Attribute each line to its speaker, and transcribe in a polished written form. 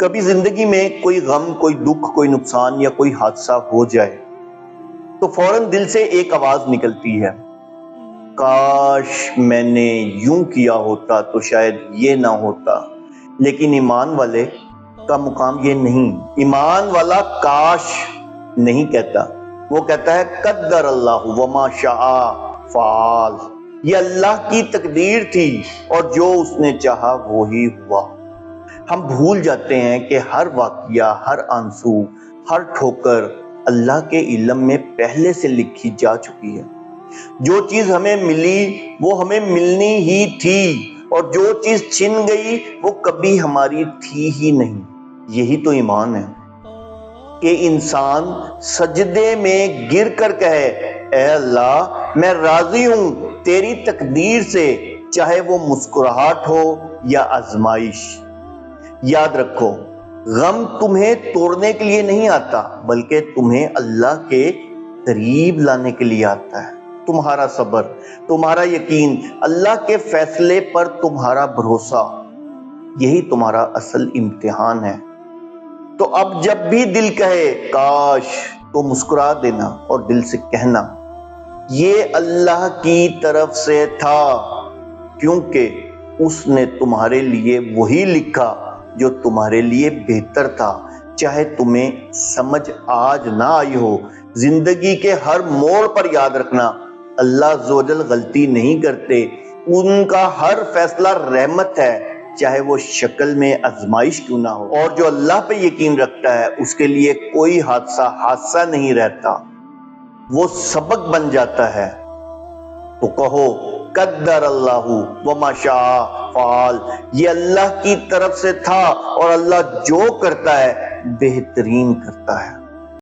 Speaker 1: کبھی زندگی میں کوئی غم، کوئی دکھ، کوئی نقصان یا کوئی حادثہ ہو جائے تو فوراً دل سے ایک آواز نکلتی ہے، کاش میں نے یوں کیا ہوتا تو شاید یہ نہ ہوتا۔ لیکن ایمان والے کا مقام یہ نہیں۔ ایمان والا کاش نہیں کہتا، وہ کہتا ہے قدر اللہ وما شاء فعل، یہ اللہ کی تقدیر تھی اور جو اس نے چاہا وہی ہوا۔ ہم بھول جاتے ہیں کہ ہر واقعہ، ہر آنسو، ہر ٹھوکر اللہ کے علم میں پہلے سے لکھی جا چکی ہے۔ جو چیز ہمیں ملی وہ ہمیں ملنی ہی تھی، اور جو چیز چھن گئی وہ کبھی ہماری تھی ہی نہیں۔ یہی تو ایمان ہے کہ انسان سجدے میں گر کر کہے، اے اللہ میں راضی ہوں تیری تقدیر سے، چاہے وہ مسکراہٹ ہو یا آزمائش۔ یاد رکھو، غم تمہیں توڑنے کے لیے نہیں آتا بلکہ تمہیں اللہ کے قریب لانے کے لیے آتا ہے۔ تمہارا صبر، تمہارا یقین، اللہ کے فیصلے پر تمہارا بھروسہ، یہی تمہارا اصل امتحان ہے۔ تو اب جب بھی دل کہے کاش، تو مسکرا دینا اور دل سے کہنا، یہ اللہ کی طرف سے تھا، کیونکہ اس نے تمہارے لیے وہی لکھا جو تمہارے لیے بہتر تھا، چاہے تمہیں سمجھ آج نہ آئی ہو۔ زندگی کے ہر موڑ پر یاد رکھنا، اللہ عزوجل غلطی نہیں کرتے، ان کا ہر فیصلہ رحمت ہے، چاہے وہ شکل میں آزمائش کیوں نہ ہو۔ اور جو اللہ پہ یقین رکھتا ہے اس کے لیے کوئی حادثہ نہیں رہتا، وہ سبق بن جاتا ہے۔ تو کہو قدر اللہ وما شاء فعل، یہ اللہ کی طرف سے تھا اور اللہ جو کرتا ہے بہترین کرتا ہے۔